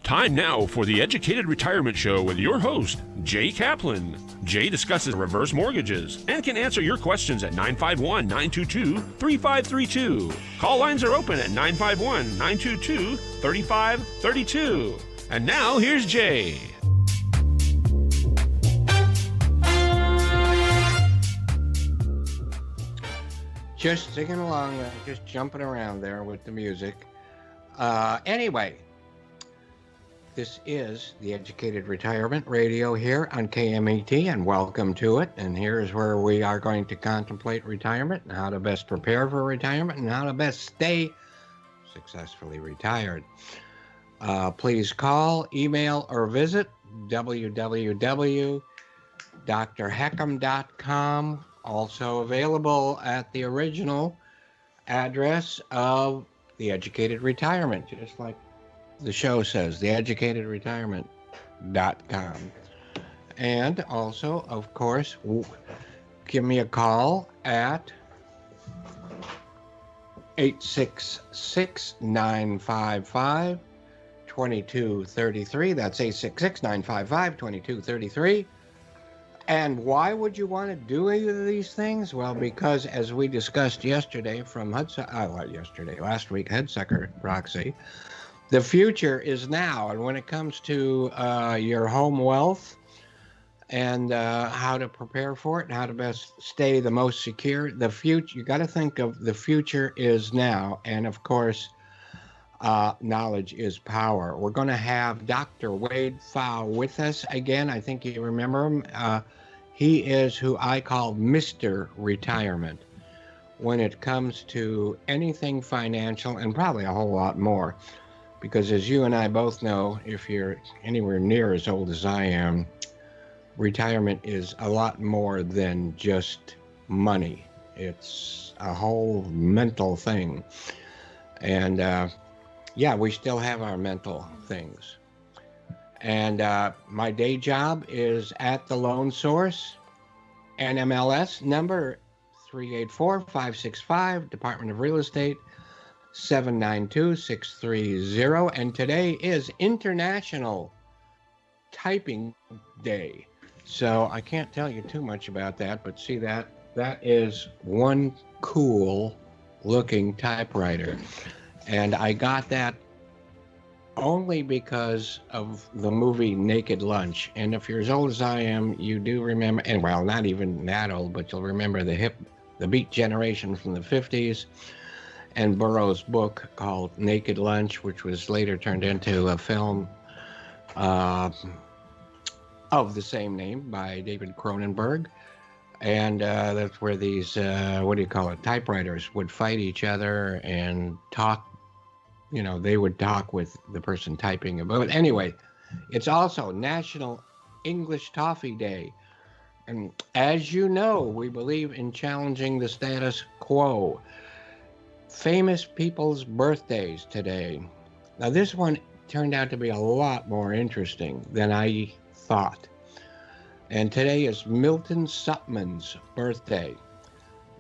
Time now for the Educated Retirement Show with your host, Jay Kaplan. Jay discusses reverse mortgages and can answer your questions at 951-922-3532. Call lines are open at 951-922-3532. And now here's Jay. Just singing along, just jumping around there with the music. Anyway, this is the Educated Retirement Radio here on KMET, and welcome to it. And here's where we are going to contemplate retirement and how to best prepare for retirement and how to best stay successfully retired. Please call, email, or visit www.drheckham.com. Also available at the original address of the Educated Retirement, just like the show says, theeducatedretirement.com. And also, of course, give me a call at 866-955-2233. That's 866-955-2233. And why would you want to do either of these things? Well, because as we discussed yesterday from last week, Headsucker Proxy, the future is now. And when it comes to your home wealth and how to prepare for it and how to best stay the most secure, the future, you got to think of the future is now. And of course, knowledge is power. We're going to have Dr. Wade Phau with us again. I think you remember him. He is who I call Mr. Retirement when it comes to anything financial and probably a whole lot more. Because as you and I both know, if you're anywhere near as old as I am, retirement is a lot more than just money. It's a whole mental thing. And yeah, we still have our mental things. And my day job is at the Loan Source, NMLS number 384565, Department of Real Estate, 792-630. And today is International Typing Day. So I can't tell you too much about that, but see that is one cool looking typewriter. And I got that only because of the movie Naked Lunch. And if you're as old as I am, you do remember, and well, not even that old, but you'll remember the Beat Generation from the 50s and Burroughs' book called Naked Lunch, which was later turned into a film of the same name by David Cronenberg. And that's where these, typewriters would fight each other and talk. You know, they would talk with the person typing about it. Anyway, it's also National English Toffee Day. And as you know, we believe in challenging the status quo. Famous people's birthdays today. Now, this one turned out to be a lot more interesting than I thought. And today is Milton Sutman's birthday.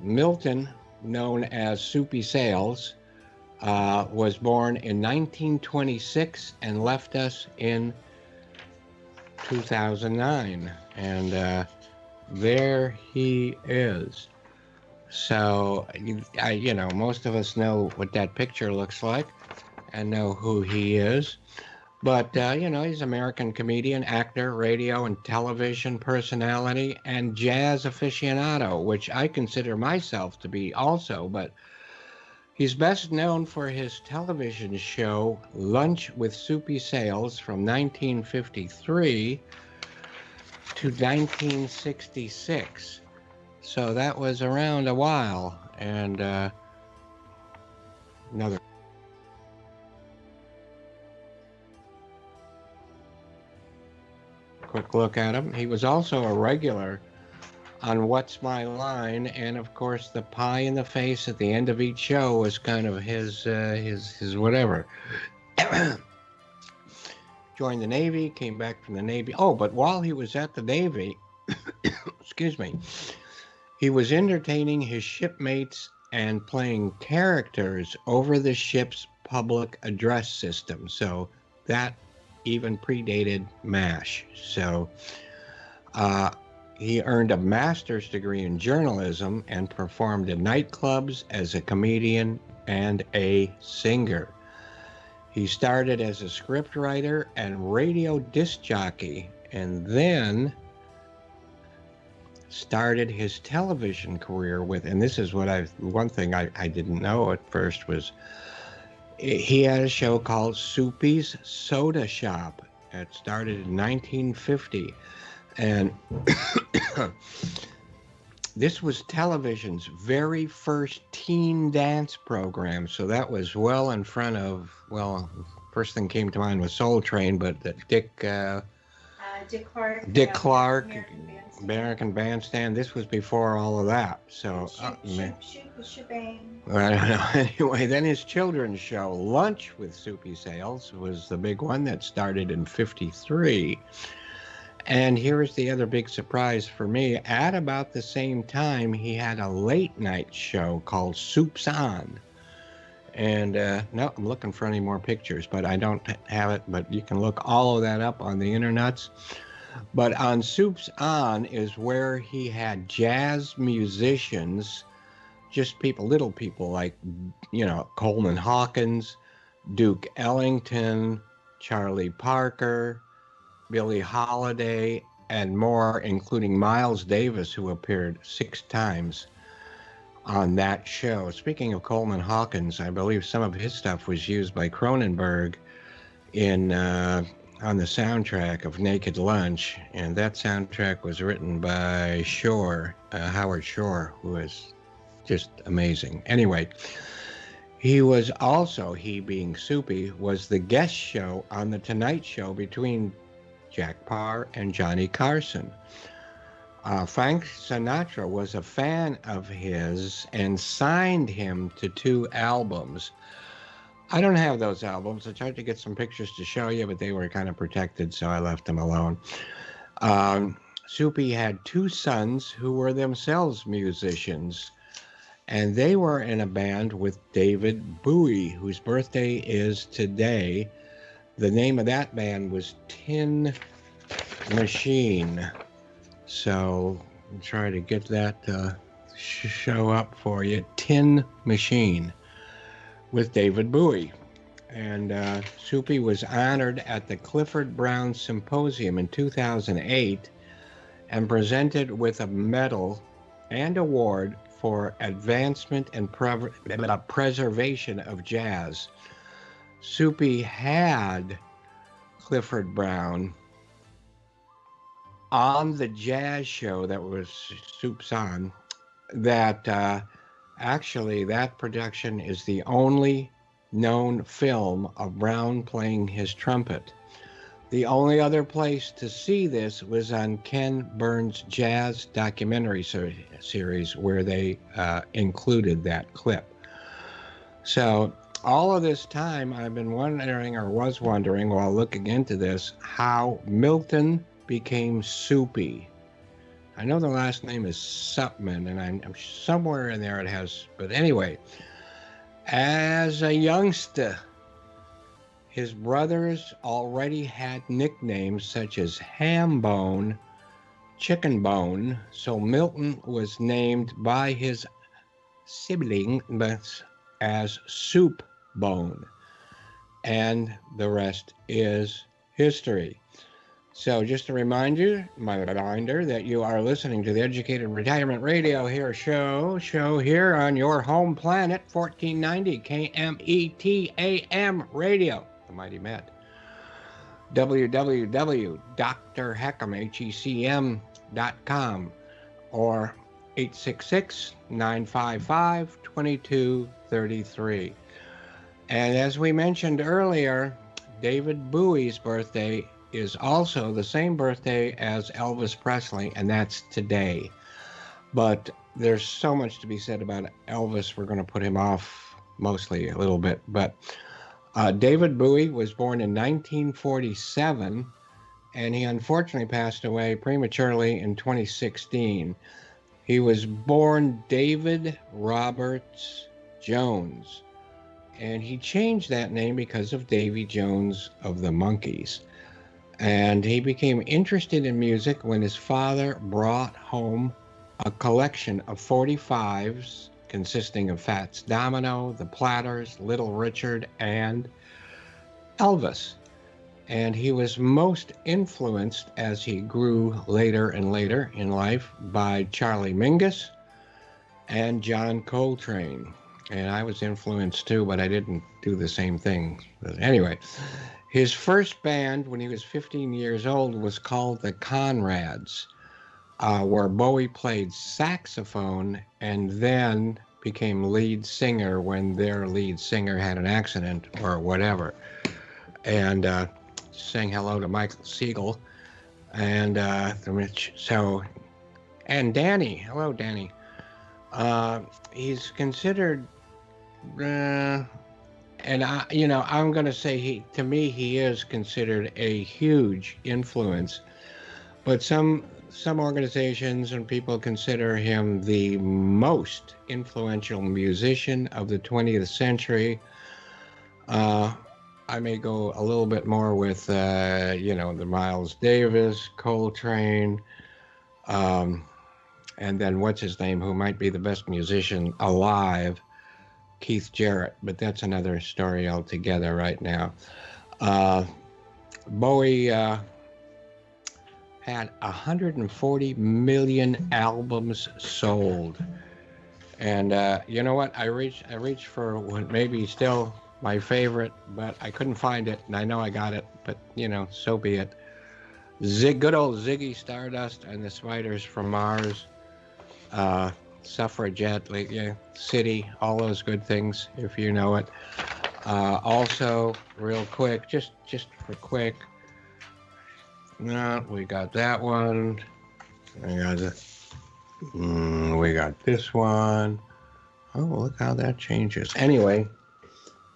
Milton, known as Soupy Sales, was born in 1926 and left us in 2009. And there he is. So, most of us know what that picture looks like and know who he is. But, he's an American comedian, actor, radio and television personality, and jazz aficionado, which I consider myself to be also, but he's best known for his television show, Lunch with Soupy Sales, from 1953 to 1966. So that was around a while. And another quick look at him. He was also a regular on What's My Line, and of course the pie in the face at the end of each show was kind of his whatever. Joined the Navy, came back from the Navy. Oh, but while he was at the Navy, excuse me, he was entertaining his shipmates and playing characters over the ship's public address system. So that even predated MASH. So he earned a master's degree in journalism and performed in nightclubs as a comedian and a singer. He started as a scriptwriter and radio disc jockey, and then started his television career with, and this is what one thing I didn't know at first was he had a show called Soupy's Soda Shop. It started in 1950, and this was television's very first teen dance program, so that was well in front of, well, first thing came to mind was Soul Train, but Dick Clark, American Bandstand. This was before all of that. So, I don't know. Anyway, then his children's show, Lunch with Soupy Sales, was the big one that started in 53. And here's the other big surprise for me. At about the same time, he had a late night show called Soup's On. And no, I'm looking for any more pictures, but I don't have it. But you can look all of that up on the internets. But on Soup's On is where he had jazz musicians, just people, little people like, Coleman Hawkins, Duke Ellington, Charlie Parker, Billie Holiday, and more, including Miles Davis, who appeared 6 times on that show. Speaking of Coleman Hawkins, I believe some of his stuff was used by Cronenberg in on the soundtrack of Naked Lunch, and that soundtrack was written by Howard Shore, who is just amazing. Anyway, he was also, he being Soupy, was the guest show on The Tonight Show between Jack Paar and Johnny Carson. Frank Sinatra was a fan of his and signed him to 2 albums. I don't have those albums. I tried to get some pictures to show you, but they were kind of protected, so I left them alone. Soupy had 2 sons who were themselves musicians, and they were in a band with David Bowie, whose birthday is today. The name of that band was Tin Machine. So I'll try to get that show up for you. Tin Machine with David Bowie. And Soupy was honored at the Clifford Brown Symposium in 2008 and presented with a medal and award for advancement and preservation of jazz. Soupy had Clifford Brown on the jazz show that was Soup's On, that actually that production is the only known film of Brown playing his trumpet. The only other place to see this was on Ken Burns' jazz documentary series, where they included that clip. So all of this time I've been was wondering while looking into this, how Milton became Soupy. I know the last name is Supman, and I'm somewhere in there it has, but anyway, as a youngster, his brothers already had nicknames such as Ham Bone, Chicken Bone, so Milton was named by his sibling as Soup Bone, and the rest is history. So just a reminder that you are listening to the Educated Retirement Radio show here on your home planet, 1490 KMET AM radio, the Mighty Med. www.drheckham.com or 866-955-2233. And as we mentioned earlier, David Bowie's birthday is also the same birthday as Elvis Presley, and that's today. But there's so much to be said about Elvis, we're going to put him off mostly a little bit. But David Bowie was born in 1947, and he unfortunately passed away prematurely in 2016. He was born David Roberts Jones, and he changed that name because of Davy Jones of the Monkees. And he became interested in music when his father brought home a collection of 45s consisting of Fats Domino, The Platters, Little Richard, and Elvis. And he was most influenced as he grew later and later in life by Charlie Mingus and John Coltrane. And I was influenced too, but I didn't do the same thing. But anyway, his first band when he was 15 years old was called the Conrads, where Bowie played saxophone and then became lead singer when their lead singer had an accident or whatever. And sang hello to Michael Siegel and and Danny. Hello, Danny. He's considered, and I'm going to say to me, he is considered a huge influence. But some organizations and people consider him the most influential musician of the 20th century. I may go a little bit more with, the Miles Davis, Coltrane, and then what's his name, who might be the best musician alive, Keith Jarrett. But that's another story altogether right now. Bowie had 140 million albums sold. And you know what? I reached for what maybe still my favorite, but I couldn't find it, and I know I got it, but so be it. Good old Ziggy Stardust and the Spiders from Mars, Suffragette, City, all those good things, if you know it. Also, real quick, just for quick, we got that one. We got this one. Oh, look how that changes. Anyway,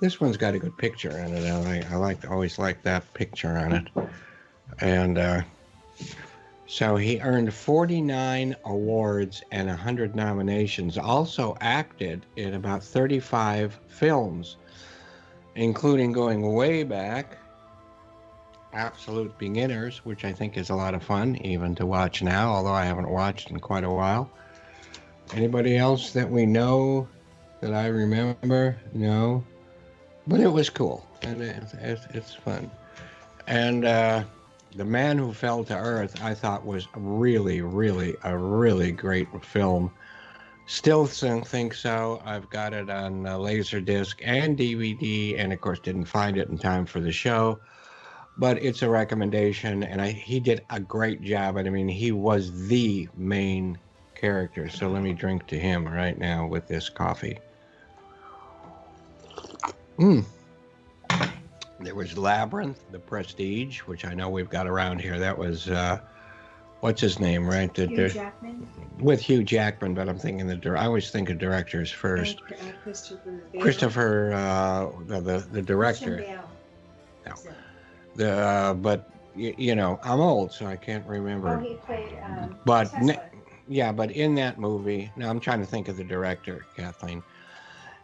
this one's got a good picture on it. I always like that picture on it. And so he earned 49 awards and 100 nominations. Also acted in about 35 films, including going way back, Absolute Beginners, which I think is a lot of fun even to watch now, although I haven't watched in quite a while. Anybody else that we know that I remember? No. But it was cool, and it's fun. And The Man Who Fell to Earth, I thought was really a really great film. Still think so. I've got it on Laserdisc and DVD, and of course didn't find it in time for the show. But it's a recommendation, and he did a great job. I mean, he was the main character. So let me drink to him right now with this coffee. There was Labyrinth, The Prestige, which I know we've got around here. That was, what's his name, right? Hugh Jackman. With Hugh Jackman, but I'm thinking I always think of directors first. Christopher Bale. The director. No. But I'm old, so I can't remember. Oh, he played. But but in that movie, now I'm trying to think of the director, Kathleen.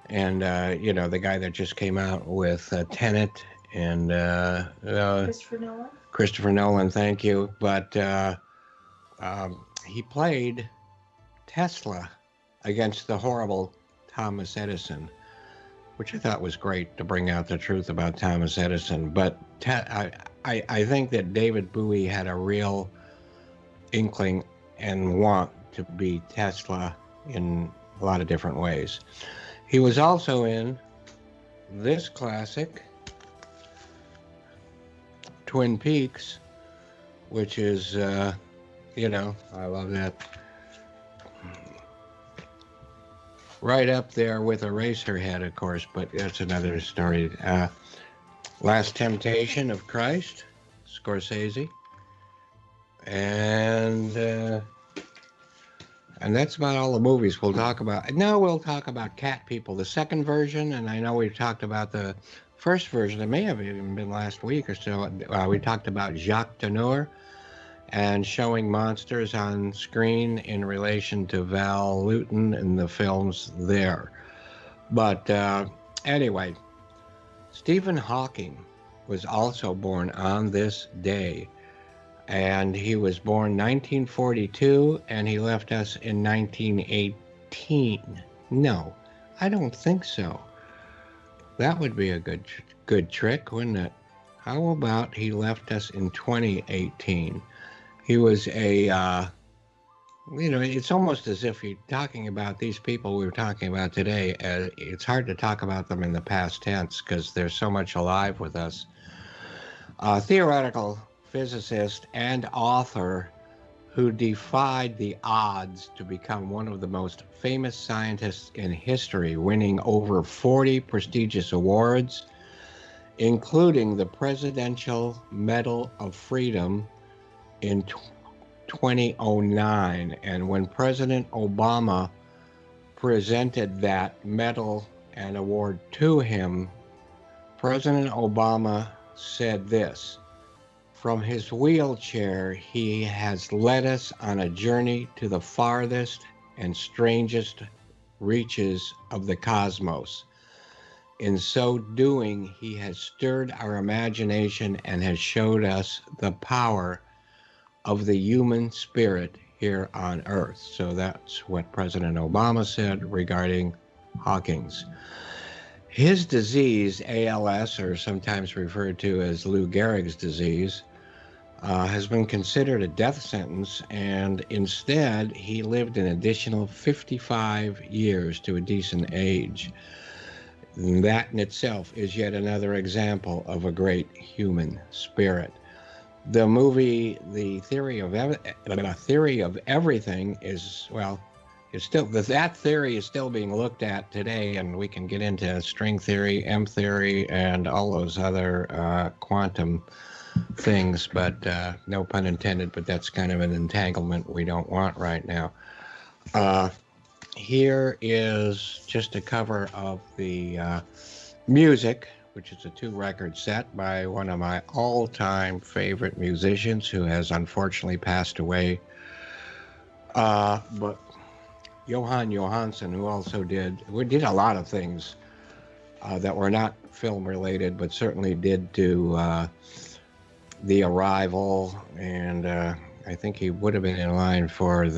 And, the guy that just came out with Tenet and Christopher Nolan. Christopher Nolan, thank you. But he played Tesla against the horrible Thomas Edison, which I thought was great to bring out the truth about Thomas Edison. But I think that David Bowie had a real inkling and want to be Tesla in a lot of different ways. He was also in this classic, Twin Peaks, which is, I love that. Right up there with Eraserhead, of course, but that's another story. Last Temptation of Christ, Scorsese. And that's about all the movies we'll talk about. Now we'll talk about Cat People, the second version, and I know we've talked about the first version. It may have even been last week or so. We talked about Jacques Tourneur and showing monsters on screen in relation to Val Lewton and the films there. But anyway, Stephen Hawking was also born on this day. And he was born 1942 and he left us in 1918. No, I don't think so. That would be a good trick, wouldn't it? How about he left us in 2018? He was it's almost as if you're talking about these people we were talking about today. It's hard to talk about them in the past tense because they're so much alive with us. A theoretical physicist and author who defied the odds to become one of the most famous scientists in history, winning over 40 prestigious awards, including the Presidential Medal of Freedom in 2009. And when President Obama presented that medal and award to him, President Obama said this: "From his wheelchair, he has led us on a journey to the farthest and strangest reaches of the cosmos. In so doing, he has stirred our imagination and has showed us the power of the human spirit here on Earth." So that's what President Obama said regarding Hawking's. His disease, ALS, or sometimes referred to as Lou Gehrig's disease, has been considered a death sentence, and instead he lived an additional 55 years to a decent age. That in itself is yet another example of a great human spirit. The movie, The Theory of Everything is, well, it's still, that theory is still being looked at today, and we can get into string theory, M theory, and all those other quantum things, but no pun intended, but that's kind of an entanglement we don't want right now. Here is just a cover of the music, which is a 2-record set by one of my all-time favorite musicians who has unfortunately passed away. But Johan Johansson, who also did a lot of things that were not film-related, but certainly did do The Arrival, and I think he would have been in line for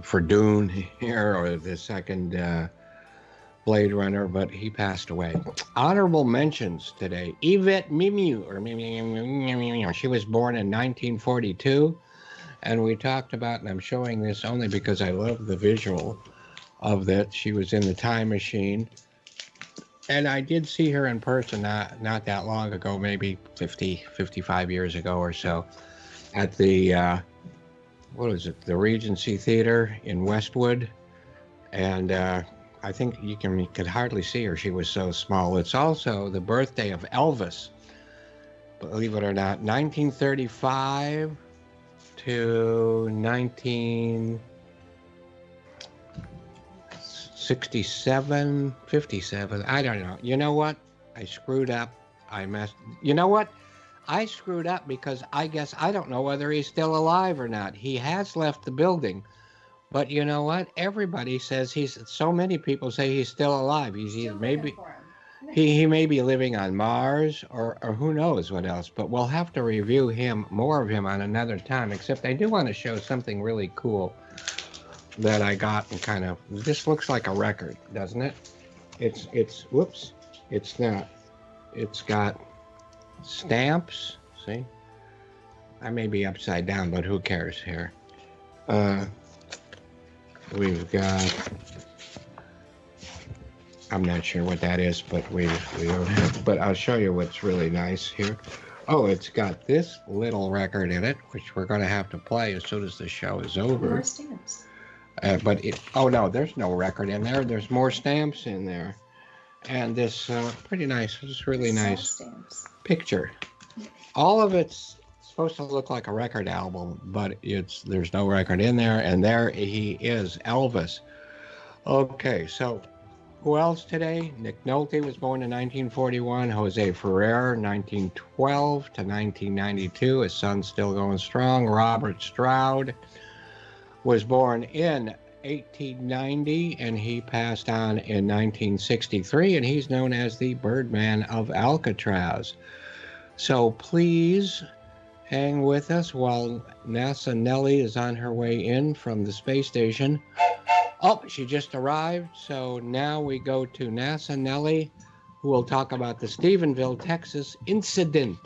for Dune here, or the second Blade Runner, but he passed away. Honorable mentions today: Yvette Mimieux, she was born in 1942, and we talked about, and I'm showing this only because I love the visual of that. She was in the Time Machine, and I did see her in person not that long ago, maybe 55 years ago or so, at the the Regency Theater in Westwood, and I think you could hardly see her. She was so small. It's also the birthday of Elvis, believe it or not, 1935 to 1967, 57. I don't know. You know what? I screwed up. You know what? I screwed up because I guess I don't know whether he's still alive or not. He has left the building, but you know what? Everybody says so many people say he's still alive. He may be living on Mars or who knows what else, but we'll have to review more of him on another time, except I do want to show something really cool that I got, and this looks like a record, doesn't it? Whoops, it's not. It's got stamps, see? I may be upside down, but who cares here? We've got, I'm not sure what that is, but we don't have, but I'll show you what's really nice here. Oh, it's got this little record in it, which we're going to have to play as soon as the show is over. More stamps. Oh no, there's no record in there. There's more stamps in there. And this pretty nice, just really nice stamps. Picture. All of it's supposed to look like a record album, but there's no record in there, and there he is, Elvis. Okay, so who else today? Nick Nolte was born in 1941. Jose Ferrer, 1912 to 1992. His son's still going strong. Robert Stroud was born in 1890, and he passed on in 1963, and he's known as the Birdman of Alcatraz. So please hang with us while NASA Nellie is on her way in from the space station. Oh, she just arrived. So now we go to NASA Nellie, who will talk about the Stephenville, Texas incident.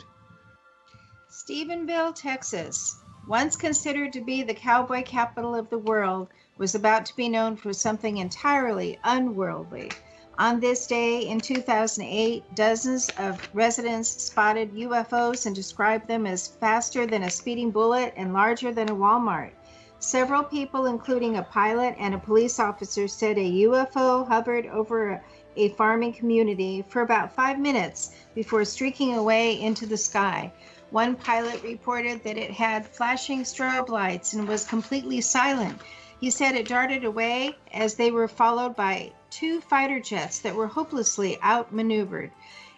Stephenville, Texas, once considered to be the cowboy capital of the world, was about to be known for something entirely unworldly. On this day in 2008, dozens of residents spotted UFOs and described them as faster than a speeding bullet and larger than a Walmart. Several people, including a pilot and a police officer, said a UFO hovered over a farming community for about 5 minutes before streaking away into the sky. One pilot reported that it had flashing strobe lights and was completely silent. He said it darted away as they were followed by 2 fighter jets that were hopelessly outmaneuvered.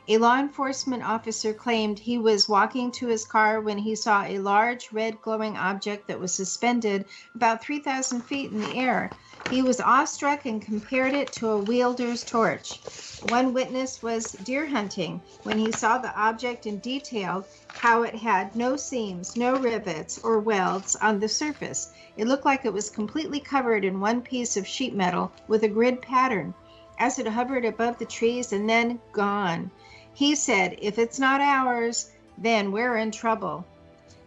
A law enforcement officer claimed he was walking to his car when he saw a large red glowing object that was suspended about 3,000 feet in the air. He was awestruck and compared it to a wielder's torch. One witness was deer hunting when he saw the object and detailed how it had no seams, no rivets or welds on the surface. It looked like it was completely covered in one piece of sheet metal with a grid pattern as it hovered above the trees and then gone. He said, "If it's not ours, then we're in trouble."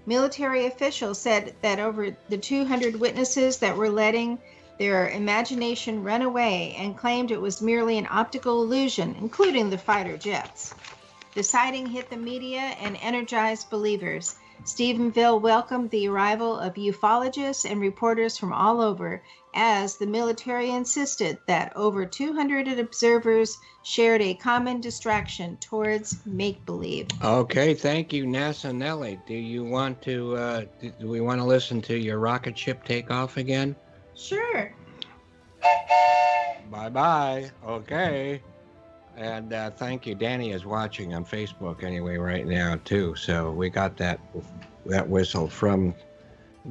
Military officials said that over the 200 witnesses that were letting their imagination run away and claimed it was merely an optical illusion, including the fighter jets. The sighting hit the media and energized believers. Stephenville welcomed the arrival of ufologists and reporters from all over, as the military insisted that over 200 observers shared a common distraction towards make-believe. Okay, thank you, NASA Nellie. Do you want to? Do we want to listen to your rocket ship take off again? Sure. Bye-bye. Okay. And thank you. Danny is watching on Facebook anyway right now too. So we got that whistle from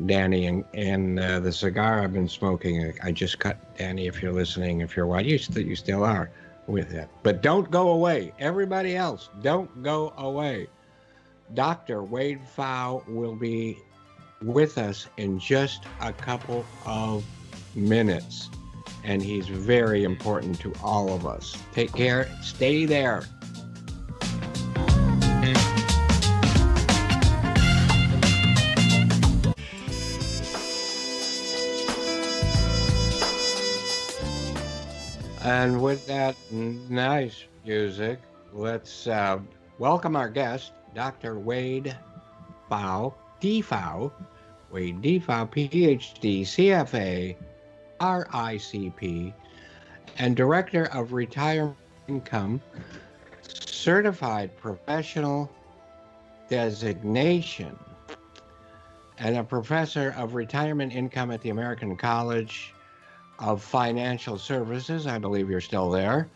Danny, and the cigar I've been smoking. I just cut, Danny. If you're listening, if you're watching, you still are with it. But don't go away. Everybody else, don't go away. Dr. Wade Phau will be with us in just a couple of minutes. And he's very important to all of us. Take care. Stay there. And with that nice music, let's welcome our guest, Dr. Wade Phau, D-Phau, Wade D-Phau, PhD, CFA, RICP, and Director of Retirement Income, Certified Professional Designation, and a Professor of Retirement Income at the American College of Financial Services. I believe you're still there,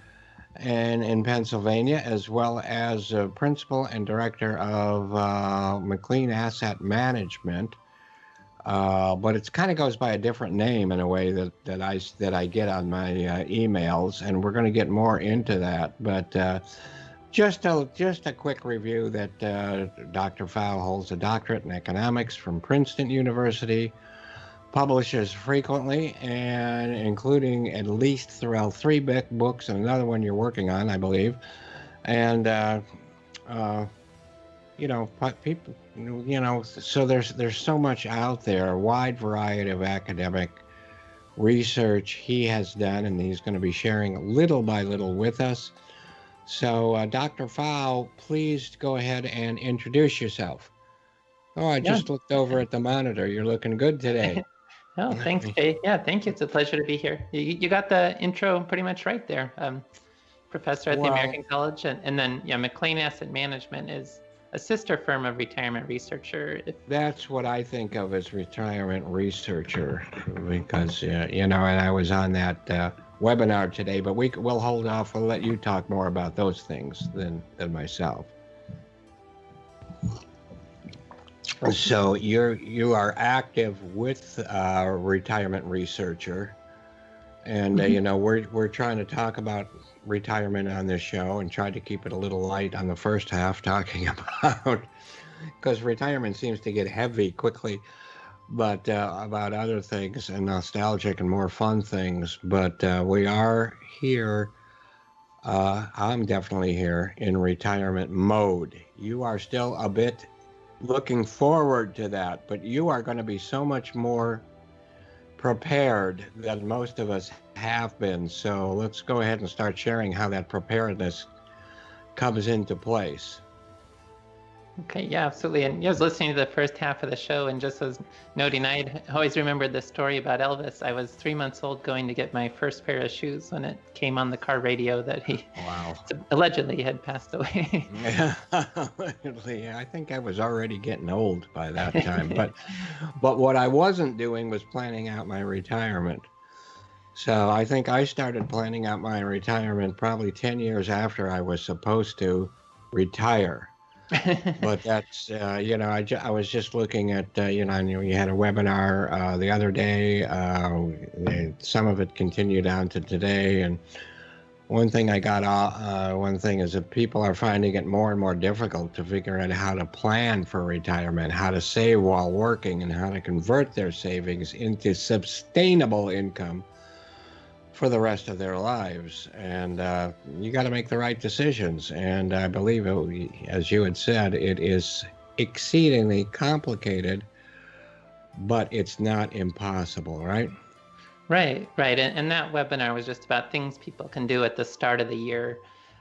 and in Pennsylvania, as well as Principal and Director of McLean Asset Management. But it kind of goes by a different name in a way that I get on my emails, and we're going to get more into that. But just a quick review that Dr. Phau holds a doctorate in economics from Princeton University, publishes frequently, and including at least throughout 3 books and another one you're working on, I believe, and people, so there's so much out there, a wide variety of academic research he has done, and he's going to be sharing little by little with us. So, Dr. Phau, please go ahead and introduce yourself. Oh, I just looked over at the monitor. You're looking good today. Oh, thanks, Jay. Yeah, thank you. It's a pleasure to be here. You got the intro pretty much right there. Professor at the American College, and then McLean Asset Management is a sister firm of Retirement Researcher. That's what I think of as Retirement Researcher, because and I was on that webinar today. But we'll hold off. We'll let you talk more about those things than myself. So you are active with Retirement Researcher, And we're trying to talk about retirement on this show and try to keep it a little light on the first half, talking about because retirement seems to get heavy quickly, but about other things and nostalgic and more fun things. But we are here. I'm definitely here in retirement mode. You are still a bit looking forward to that, but you are going to be so much more prepared than most of us have been. So let's go ahead and start sharing how that preparedness comes into place. Okay, yeah, absolutely. And I was listening to the first half of the show and just was noting I'd always remembered the story about Elvis. I was 3 months old going to get my first pair of shoes when it came on the car radio that he allegedly had passed away. Yeah, I think I was already getting old by that time. But what I wasn't doing was planning out my retirement. So I think I started planning out my retirement probably 10 years after I was supposed to retire. But that's I was just looking at you had a webinar the other day. Some of it continued on to today, and one thing is that people are finding it more and more difficult to figure out how to plan for retirement, how to save while working, and how to convert their savings into sustainable income for the rest of their lives. And you got to make the right decisions. And I believe, as you had said, it is exceedingly complicated, but it's not impossible, right? Right. And that webinar was just about things people can do at the start of the year.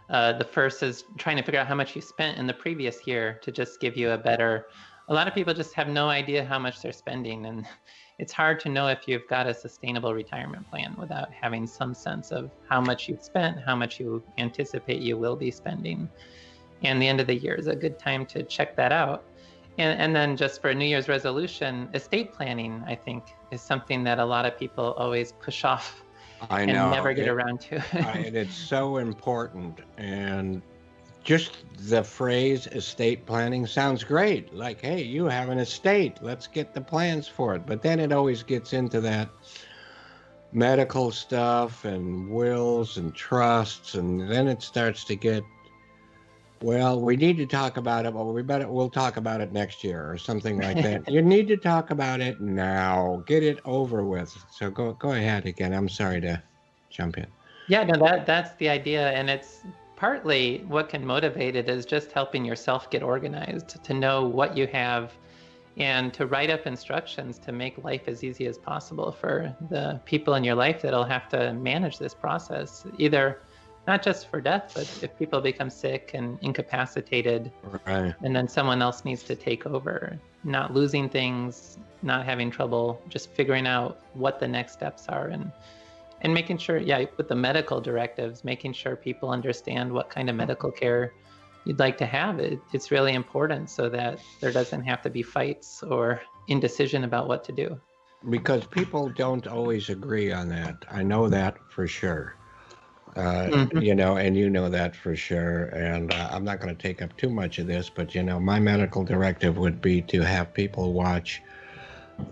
The first is trying to figure out how much you spent in the previous year to just give you a lot of people just have no idea how much they're spending. And it's hard to know if you've got a sustainable retirement plan without having some sense of how much you've spent, how much you anticipate you will be spending. And the end of the year is a good time to check that out. And then just for a New Year's resolution, estate planning, I think, is something that a lot of people always push off and never get around to. And it's so important. And just the phrase estate planning sounds great. Like, hey, you have an estate. Let's get the plans for it. But then it always gets into that medical stuff and wills and trusts. And then it starts to get, well, we need to talk about it, but we'll talk about it next year or something like that. You need to talk about it now. Get it over with. So go ahead again. I'm sorry to jump in. Yeah, no, that's the idea. And it's partly what can motivate it is just helping yourself get organized, to know what you have and to write up instructions to make life as easy as possible for the people in your life that'll have to manage this process, either not just for death, but if people become sick and incapacitated, right, and then someone else needs to take over, not losing things, not having trouble, just figuring out what the next steps are, and making sure, with the medical directives, making sure people understand what kind of medical care you'd like to have. It's really important so that there doesn't have to be fights or indecision about what to do. Because people don't always agree on that. I know that for sure. And you know that for sure. And I'm not going to take up too much of this, but my medical directive would be to have people watch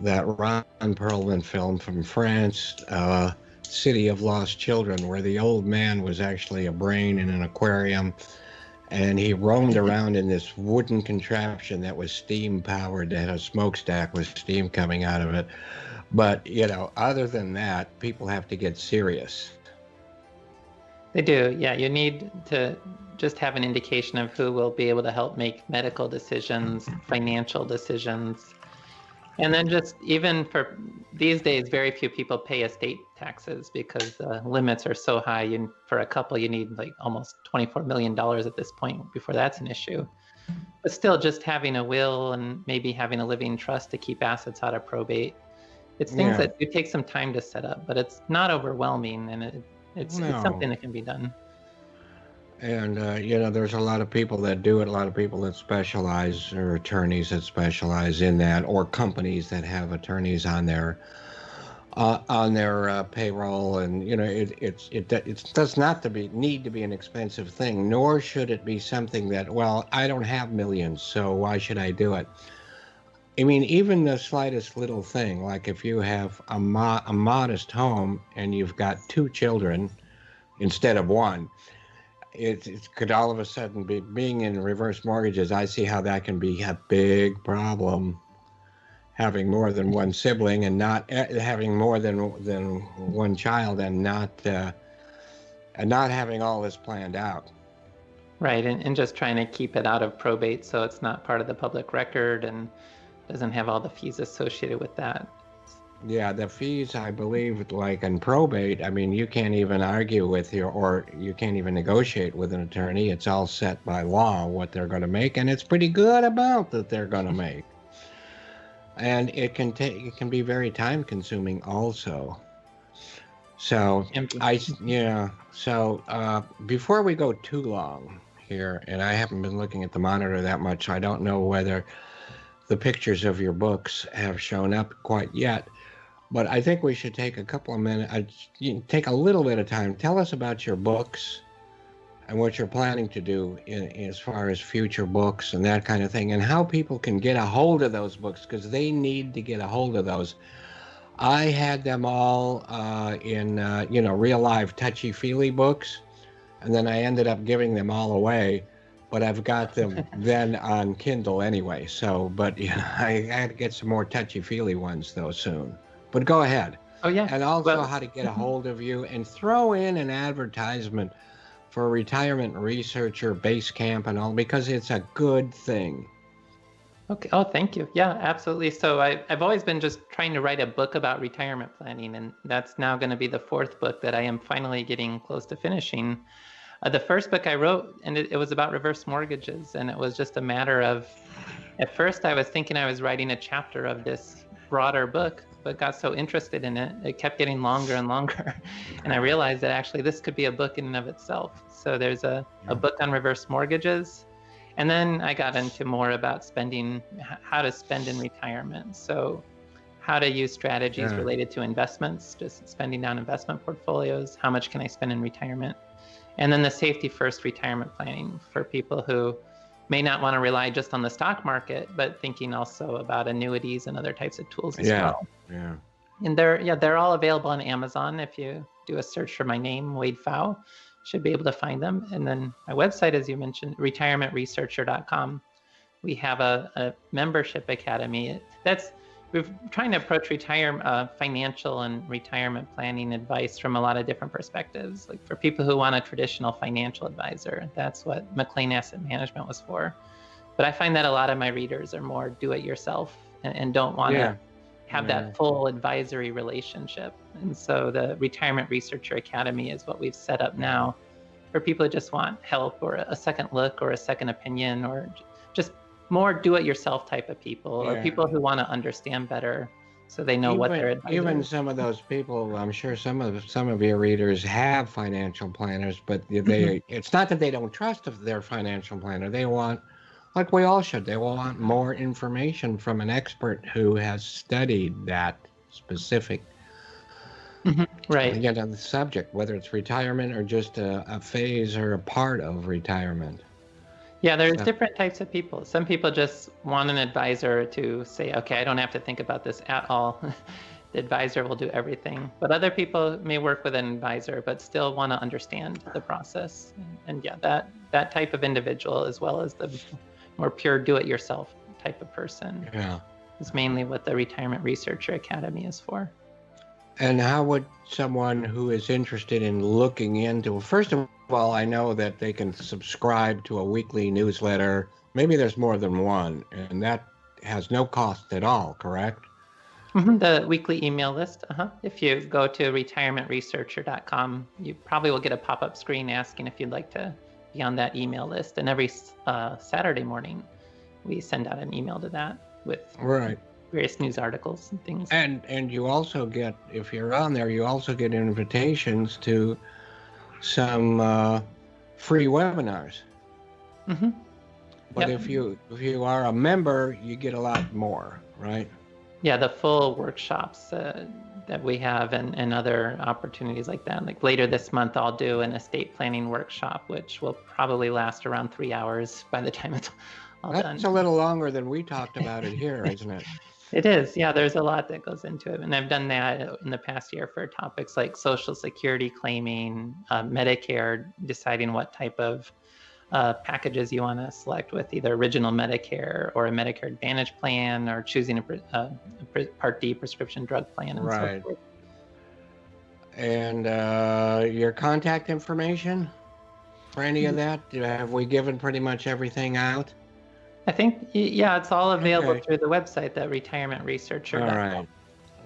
that Ron Perlman film from France, City of Lost Children, where the old man was actually a brain in an aquarium, and he roamed around in this wooden contraption that was steam powered, that had a smokestack with steam coming out of it. But other than that, people have to get serious. They do. Yeah, you need to just have an indication of who will be able to help make medical decisions, financial decisions. And then just even for these days, very few people pay estate taxes because the limits are so high. For a couple, you need like almost $24 million at this point before that's an issue. But still, just having a will and maybe having a living trust to keep assets out of probate. It's things that do take some time to set up, but it's not overwhelming, and it's something that can be done. And, there's a lot of people that do it, a lot of people that specialize, or attorneys that specialize in that, or companies that have attorneys on their payroll. And, it does not need to be an expensive thing, nor should it be something that, well, I don't have millions, so why should I do it? I mean, even the slightest little thing, like if you have a modest home and you've got two children instead of one, it could all of a sudden be being in reverse mortgages. I see how that can be a big problem. Having more than one sibling and not having more than one child and not having all this planned out. Right, and just trying to keep it out of probate so it's not part of the public record and doesn't have all the fees associated with that. Yeah, the fees, I believe, like in probate, I mean, you can't even argue with or you can't even negotiate with an attorney. It's all set by law what they're going to make, and it's pretty good amount that they're going to make. And it can be very time consuming also. So before we go too long here, and I haven't been looking at the monitor that much, so I don't know whether the pictures of your books have shown up quite yet, but I think we should take a couple of minutes, take a little bit of time. Tell us about your books and what you're planning to do as far as future books and that kind of thing, and how people can get a hold of those books, because they need to get a hold of those. I had them all in real life touchy-feely books, and then I ended up giving them all away, but I've got them then on Kindle anyway. So, but I had to get some more touchy-feely ones though soon. But go ahead. Oh yeah. And also how to get a hold of you, and throw in an advertisement for Retirement Researcher Base Camp and all, because it's a good thing. Okay. Oh, thank you. Yeah, absolutely. So I've always been just trying to write a book about retirement planning, and that's now going to be the fourth book that I am finally getting close to finishing. The first book I wrote, and it was about reverse mortgages, and it was just a matter of, at first I was thinking I was writing a chapter of this broader book, but got so interested in it, it kept getting longer and longer. And I realized that actually this could be a book in and of itself. So there's a book on reverse mortgages. And then I got into more about spending, how to spend in retirement. So how to use strategies related to investments, just spending down investment portfolios. How much can I spend in retirement? And then the safety first retirement planning for people who may not want to rely just on the stock market, but thinking also about annuities and other types of tools as well. Yeah. And they're all available on Amazon. If you do a search for my name, Wade Phau, should be able to find them. And then my website, as you mentioned, retirementresearcher.com. We have a membership academy. We're trying to approach financial and retirement planning advice from a lot of different perspectives. Like for people who want a traditional financial advisor, that's what McLean Asset Management was for. But I find that a lot of my readers are more do-it-yourself and don't want to have that full advisory relationship. And so the Retirement Researcher Academy is what we've set up now for people who just want help or a second look or a second opinion, or just more do-it-yourself type of people, or people who want to understand better so they know what their advisor even is. some of those people, I'm sure some of your readers have financial planners, but it's not that they don't trust their financial planner. They want, like we all should, they want more information from an expert who has studied that specific right on the subject, whether it's retirement or just a phase or a part of retirement. Yeah, there's different types of people. Some people just want an advisor to say, okay, I don't have to think about this at all. The advisor will do everything. But other people may work with an advisor, but still want to understand the process. And that type of individual, as well as the more pure do-it-yourself type of person, is mainly what the Retirement Researcher Academy is for. And how would someone who is interested in looking into, first of all, I know that they can subscribe to a weekly newsletter. Maybe there's more than one, and that has no cost at all, correct? The weekly email list. If you go to retirementresearcher.com, you probably will get a pop-up screen asking if you'd like to be on that email list. And every Saturday morning, we send out an email to that with various news articles and things. And you also get, if you're on there, you also get invitations to some free webinars. But if you are a member, you get a lot more, right? Yeah, the full workshops that we have and other opportunities like that. Like later this month, I'll do an estate planning workshop, which will probably last around 3 hours by the time it's all That's done. a little longer than we talked about it here, isn't it? It is, yeah, there's a lot that goes into it. And I've done that in the past year for topics like Social Security claiming, Medicare, deciding what type of packages you want to select with either original Medicare or a Medicare Advantage plan, or choosing a Part D prescription drug plan and so Right. forth. And your contact information for any of that? Have we given pretty much everything out? I think, yeah, it's all available Okay. through the website, that retirementresearcher.com. All right.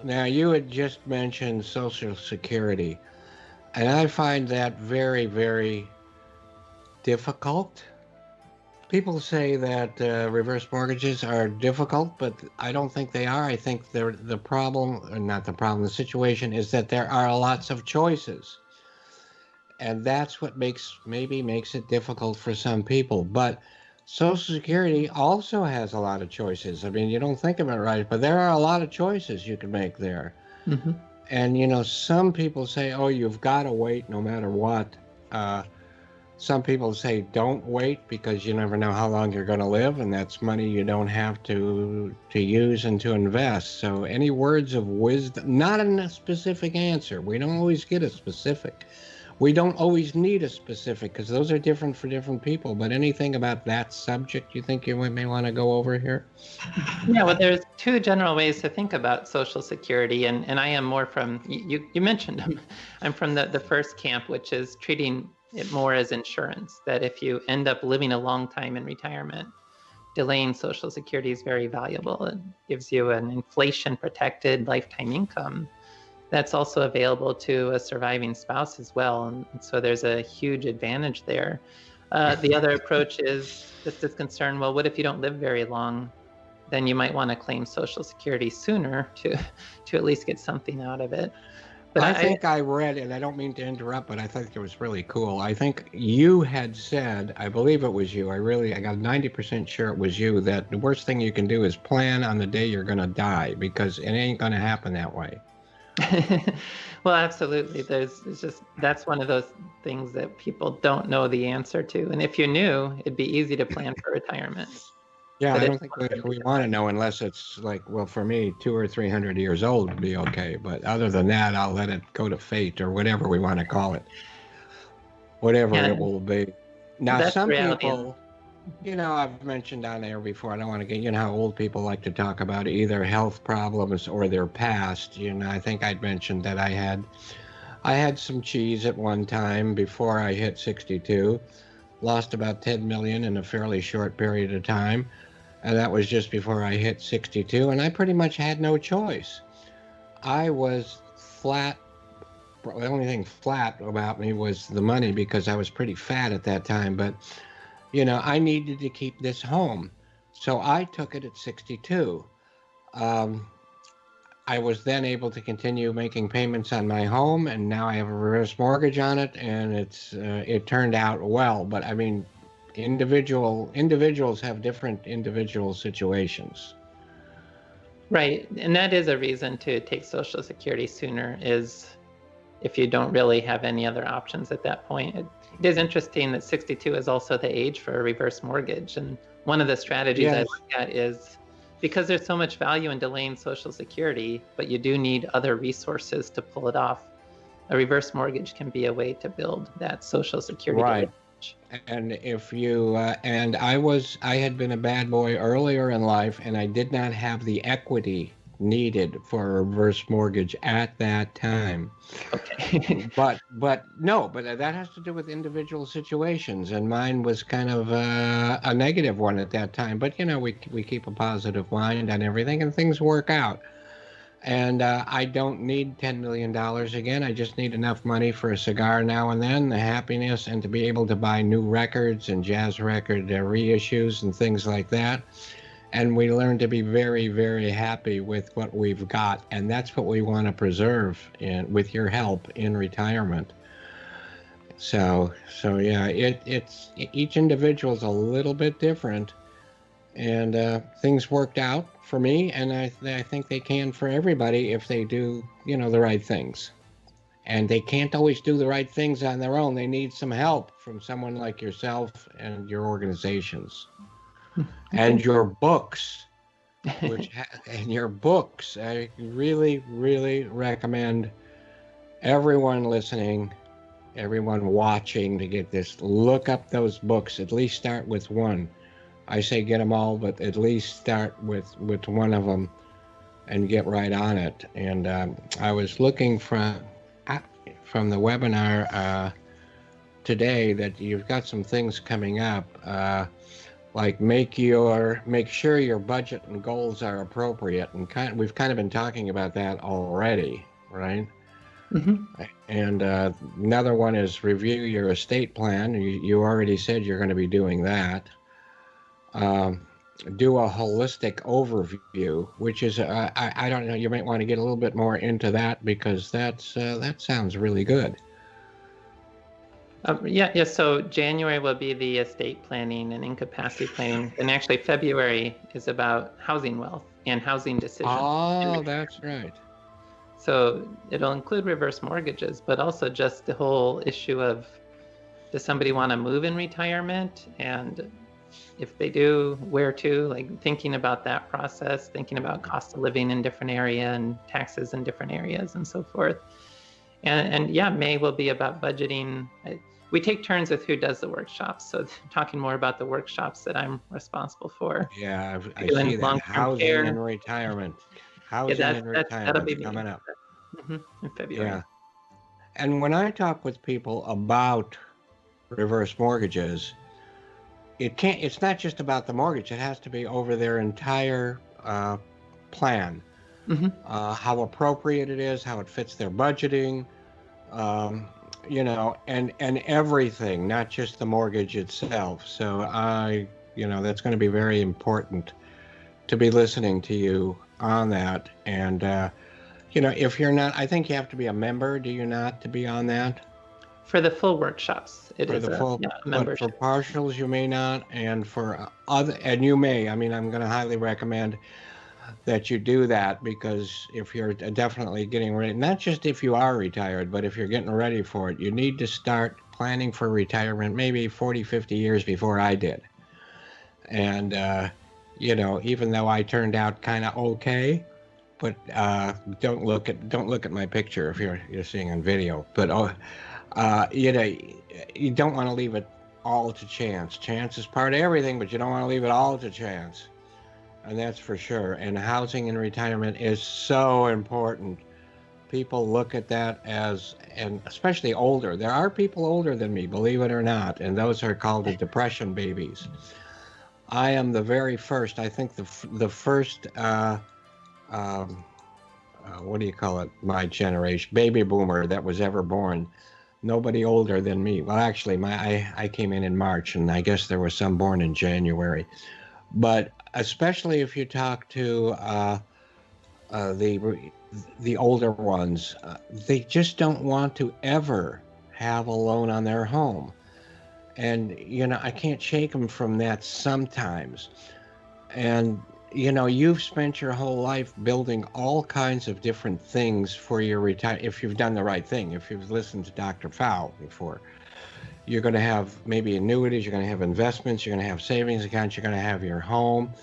Now, you had just mentioned Social Security, and I find that very, very difficult. People say that reverse mortgages are difficult, but I don't think they are. I think the problem, or not the problem, the situation is that there are lots of choices. And that's what maybe makes it difficult for some people. But Social Security also has a lot of choices. I mean, you don't think of it right, but there are a lot of choices you can make there. Mm-hmm. And some people say, oh, you've got to wait no matter what. Some people say don't wait because you never know how long you're going to live, and that's money you don't have to use and to invest. So any words of wisdom, not in a specific answer. We don't always get a specific. We don't always need a specific because those are different for different people. But anything about that subject you think you may want to go over here? Yeah, well, there's two general ways to think about Social Security, and I am more from, you mentioned them. I'm from the first camp, which is treating it more as insurance, that if you end up living a long time in retirement, delaying Social Security is very valuable. It gives you an inflation-protected lifetime income that's also available to a surviving spouse as well. And so there's a huge advantage there. The other approach is just this concern, well, what if you don't live very long? Then you might want to claim Social Security sooner to at least get something out of it. But I think I read, and I don't mean to interrupt, but I think it was really cool. I think you had said, I believe it was you, I got 90% sure it was you, that the worst thing you can do is plan on the day you're going to die, because it ain't going to happen that way. Well, absolutely. That's one of those things that people don't know the answer to. And if you knew, it'd be easy to plan for retirement. Yeah, But I don't think we want to know unless it's like, well, for me, 200 or 300 years old would be okay. But other than that, I'll let it go to fate or whatever we want to call it. Whatever it will be. Now, some people, I've mentioned on air before, I don't want to get, how old people like to talk about either health problems or their past. I think I'd mentioned that I had some cheese at one time before I hit 62, lost about 10 million in a fairly short period of time. And that was just before I hit 62. And I pretty much had no choice. I was flat. The only thing flat about me was the money because I was pretty fat at that time. But, I needed to keep this home. So I took it at 62. I was then able to continue making payments on my home. And now I have a reverse mortgage on it. And it turned out well. But I mean, individuals have different individual situations. Right. And that is a reason to take Social Security sooner, is if you don't really have any other options at that point. It is interesting that 62 is also the age for a reverse mortgage. And one of the strategies I look at is, because there's so much value in delaying Social Security, but you do need other resources to pull it off. A reverse mortgage can be a way to build that Social Security. Right. And if you and I had been a bad boy earlier in life, and I did not have the equity needed for a reverse mortgage at that time. Okay. but that has to do with individual situations, and mine was kind of a negative one at that time. But we keep a positive mind on everything, and things work out. And I don't need $10 million again. I just need enough money for a cigar now and then, the happiness, and to be able to buy new records and jazz record reissues and things like that. And we learn to be very, very happy with what we've got. And that's what we want to preserve with your help in retirement. So yeah, it's each individual is a little bit different. And things worked out for me, and I think they can for everybody if they do, the right things. And they can't always do the right things on their own. They need some help from someone like yourself and your organizations. And your books, and your books, I really, really recommend everyone listening, everyone watching to get this. Look up those books. At least start with one. I say get them all, but at least start with one of them and get right on it. And I was looking from the webinar today that you've got some things coming up, like make sure your budget and goals are appropriate. And we've kind of been talking about that already, right? Mm-hmm. And another one is review your estate plan. You already said you're going to be doing that. Do a holistic overview, which is I don't know. You might want to get a little bit more into that because that sounds really good. Yeah. So January will be the estate planning and incapacity planning, and actually February is about housing wealth and housing decisions. Oh, that's right. So it'll include reverse mortgages, but also just the whole issue of, does somebody want to move in retirement? And if they do, where to? Like thinking about that process, thinking about cost of living in different area and taxes in different areas and so forth. And yeah, May will be about budgeting. We take turns with who does the workshops. So talking more about the workshops that I'm responsible for. Yeah, I see that. Housing care. and retirement. Housing and retirement that'll be coming up. In February. Yeah. And when I talk with people about reverse mortgages, it's not just about the mortgage. It has to be over their entire plan. Mm-hmm. How appropriate it is, how it fits their budgeting, and everything, not just the mortgage itself. So that's going to be very important to be listening to you on that. And, if you're not, I think you have to be a member, do you not, to be on that? For the full workshops, it is a membership. But for partials, you may not, and for and you may. I mean, I'm going to highly recommend that you do that, because if you're definitely getting ready, not just if you are retired, but if you're getting ready for it, you need to start planning for retirement maybe 40, 50 years before I did. And, even though I turned out kind of okay, but don't look at my picture if you're seeing on video. But you don't want to leave it all to chance. Chance is part of everything, but you don't want to leave it all to chance. And that's for sure. And housing and retirement is so important. People look at that and especially older. There are people older than me, believe it or not, and those are called the depression babies. I am the very first, I think the first, what do you call it? My generation, baby boomer that was ever born. Nobody older than me. Well, actually, I came in March, and I guess there was some born in January. But especially if you talk to the older ones, they just don't want to ever have a loan on their home. And, I can't shake them from that sometimes. And, you've spent your whole life building all kinds of different things for your retirement. If you've done the right thing, if you've listened to Dr. Phau before, you're going to have maybe annuities, you're going to have investments, you're going to have savings accounts, you're going to have your home,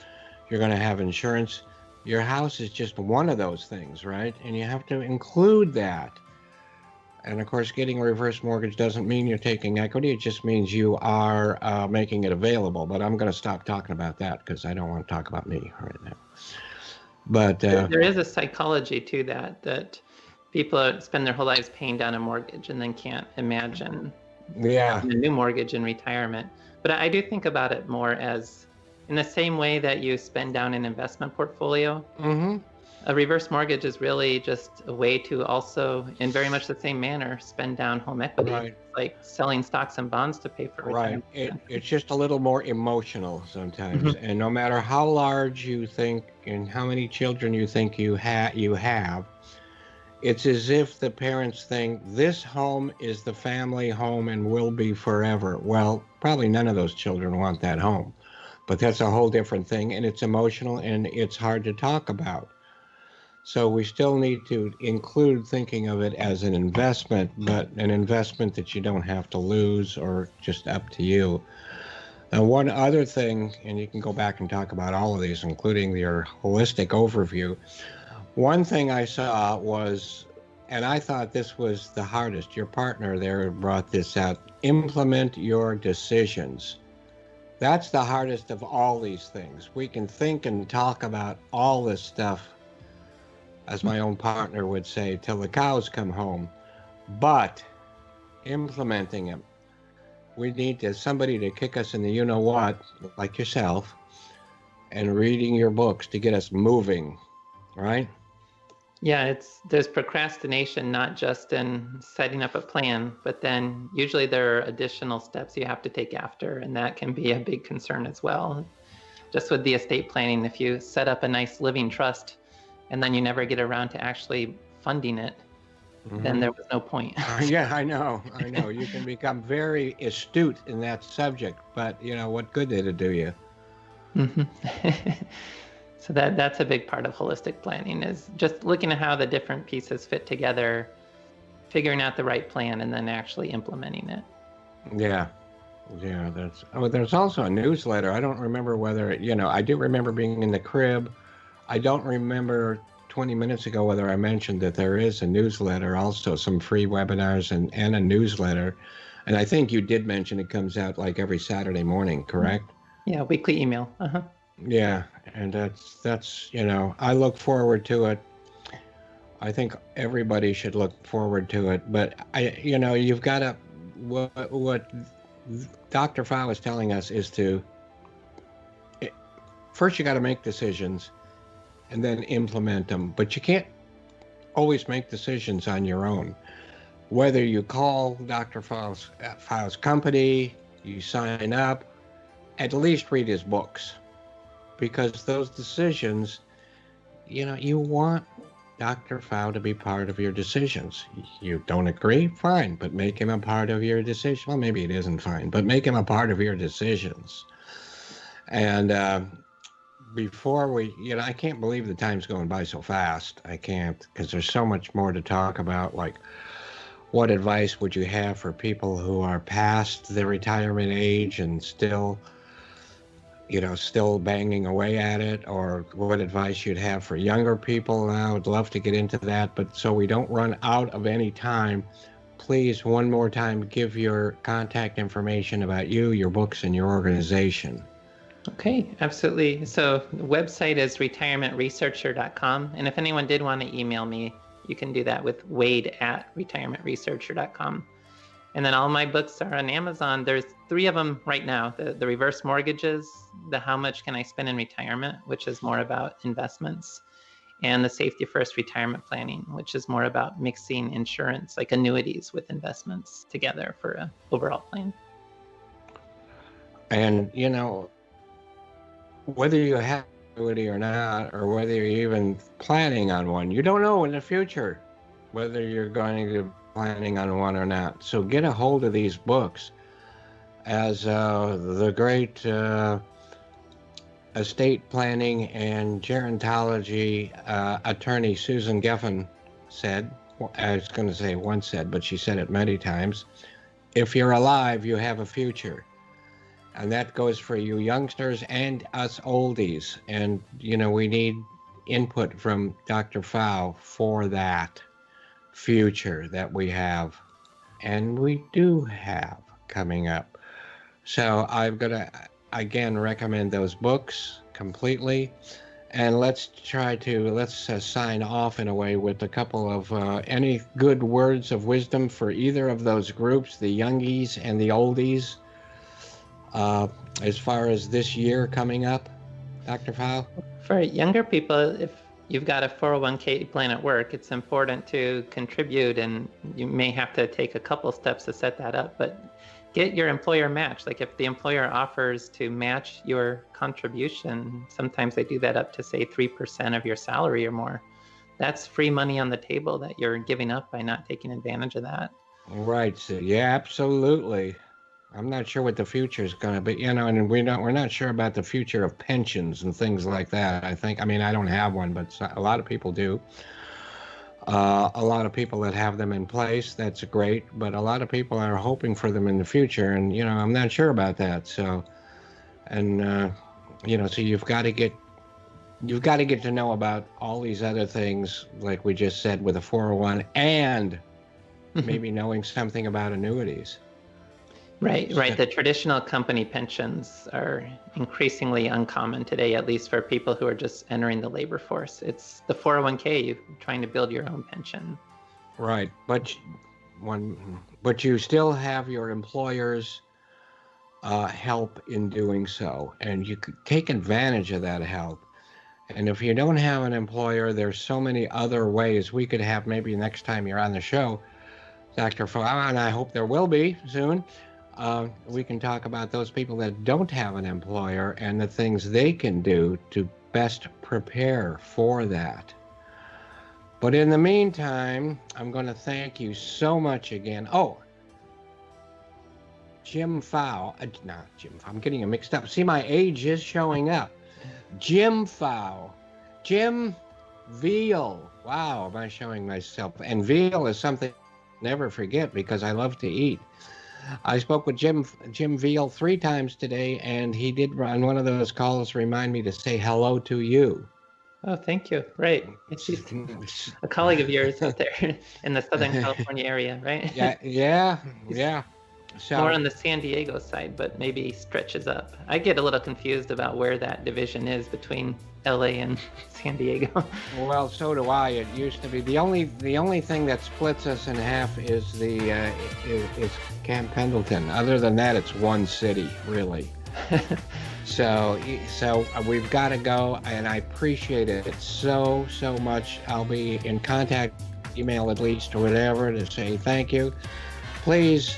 you're going to have insurance. Your house is just one of those things, right? And you have to include that. And of course, getting a reverse mortgage doesn't mean you're taking equity. It just means you are making it available. But I'm going to stop talking about that because I don't want to talk about me right now. But there is a psychology to that people spend their whole lives paying down a mortgage and then can't imagine a new mortgage in retirement. But I do think about it more as in the same way that you spend down an investment portfolio. Mm-hmm. A reverse mortgage is really just a way to also, in very much the same manner, spend down home equity, right. Like selling stocks and bonds to pay for retirement. Right. It's just a little more emotional sometimes. Mm-hmm. And no matter how large you think and how many children you think you have, it's as if the parents think this home is the family home and will be forever. Well, probably none of those children want that home, but that's a whole different thing. And it's emotional and it's hard to talk about. So we still need to include thinking of it as an investment, but an investment that you don't have to lose or just up to you. And one other thing, and you can go back and talk about all of these, including your holistic overview. One thing I saw was, and I thought this was the hardest, your partner there brought this out, implement your decisions. That's the hardest of all these things. We can think and talk about all this stuff, as my own partner would say, till the cows come home, but implementing them. We need somebody to kick us in the you-know-what, like yourself, and reading your books to get us moving, right? Yeah, there's procrastination, not just in setting up a plan, but then usually there are additional steps you have to take after, and that can be a big concern as well. Just with the estate planning, if you set up a nice living trust and then you never get around to actually funding it, then there was no point. Yeah, I know. You can become very astute in that subject, but what good did it do you? So that's a big part of holistic planning, is just looking at how the different pieces fit together, figuring out the right plan, and then actually implementing it. Yeah, there's also a newsletter. I don't remember whether I do remember being in the crib. I don't remember 20 minutes ago whether I mentioned that there is a newsletter, also some free webinars and a newsletter. And I think you did mention it comes out like every Saturday morning, correct? Yeah, weekly email. Yeah, and that's I look forward to it. I think everybody should look forward to it. But you've got to, what Dr. Phau is telling us is first you got to make decisions and then implement them. But you can't always make decisions on your own. Whether you call Dr. Phau's company, you sign up, at least read his books. Because those decisions, you want Dr. Phau to be part of your decisions. You don't agree? Fine, but make him a part of your decision. Well, maybe it isn't fine, but make him a part of your decisions. And before we, I can't believe the time's going by so fast. I can't, because there's so much more to talk about, like what advice would you have for people who are past the retirement age and still banging away at it, or what advice you'd have for younger people. I would love to get into that, but so we don't run out of any time, please, one more time, give your contact information about you, your books, and your organization. Okay, absolutely. So the website is retirementresearcher.com. And if anyone did want to email me, you can do that with wade@retirementresearcher.com. And then all my books are on Amazon. There's 3 of them right now. The reverse mortgages, the how much can I spend in retirement, which is more about investments, and the safety first retirement planning, which is more about mixing insurance, like annuities, with investments together for an overall plan. And, whether you have annuity or not, or whether you're even planning on one, you don't know in the future whether you're going to planning on one or not. So get a hold of these books. As the great estate planning and gerontology attorney Susan Geffen said, I was going to say once said, but she said it many times, if you're alive, you have a future. And that goes for you youngsters and us oldies. And, we need input from Dr. Phau for that future that we have, and we do have coming up. So I'm going to, again, recommend those books completely. And let's sign off in a way with a couple of any good words of wisdom for either of those groups, the youngies and the oldies, as far as this year coming up, Dr. Phau? For younger people, if you've got a 401k plan at work, it's important to contribute, and you may have to take a couple steps to set that up, but get your employer matched. Like if the employer offers to match your contribution, sometimes they do that up to say 3% of your salary or more. That's free money on the table that you're giving up by not taking advantage of that. Right. So, yeah, absolutely. I'm not sure what the future is going to be, and we're not sure about the future of pensions and things like that. I don't have one, but a lot of people do. A lot of people that have them in place, that's great, but a lot of people are hoping for them in the future, and I'm not sure about that. So And so you've got to get to know about all these other things, like we just said, with a 401, and maybe knowing something about annuities. Right. The traditional company pensions are increasingly uncommon today, at least for people who are just entering the labor force. It's the 401k, you're trying to build your own pension. Right, but you still have your employer's help in doing so, and you could take advantage of that help. And if you don't have an employer, there's so many other ways we could have. Maybe next time you're on the show, Dr. Phau, and I hope there will be soon, we can talk about those people that don't have an employer and the things they can do to best prepare for that. But in the meantime, I'm going to thank you so much again. Oh, Jim Phau, not Jim Phau, I'm getting it mixed up. See, my age is showing up. Jim Phau, Jim Veal. Wow, am I showing myself? And veal is something I'll never forget because I love to eat. I spoke with Jim Veal 3 times today, and he did on one of those calls remind me to say hello to you. Oh, thank you. Right. She's a colleague of yours out there in the Southern California area, right? Yeah. So, more on the San Diego side, but maybe stretches up. I get a little confused about where that division is between LA and San Diego. Well, so do I. It used to be the only thing that splits us in half is is Camp Pendleton. Other than that, it's one city, really. So we've got to go, and I appreciate it so much. I'll be in contact, email at least or whatever, to say thank you. Please,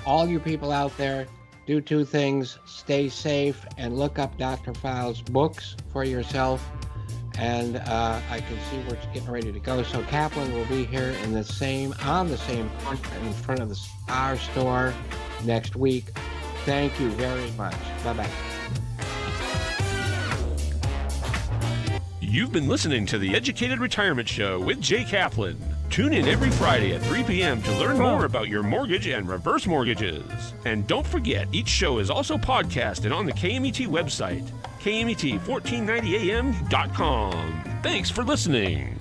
all you people out there, do 2 things: stay safe and look up Dr. Phau's books for yourself. And I can see we're getting ready to go. So Kaplan will be here on the same front in front of the Star Store next week. Thank you very much. Bye-bye. You've been listening to the Educated Retirement Show with Jay Kaplan. Tune in every Friday at 3 p.m. to learn more about your mortgage and reverse mortgages. And don't forget, each show is also podcasted on the KMET website, KMET1490am.com. Thanks for listening.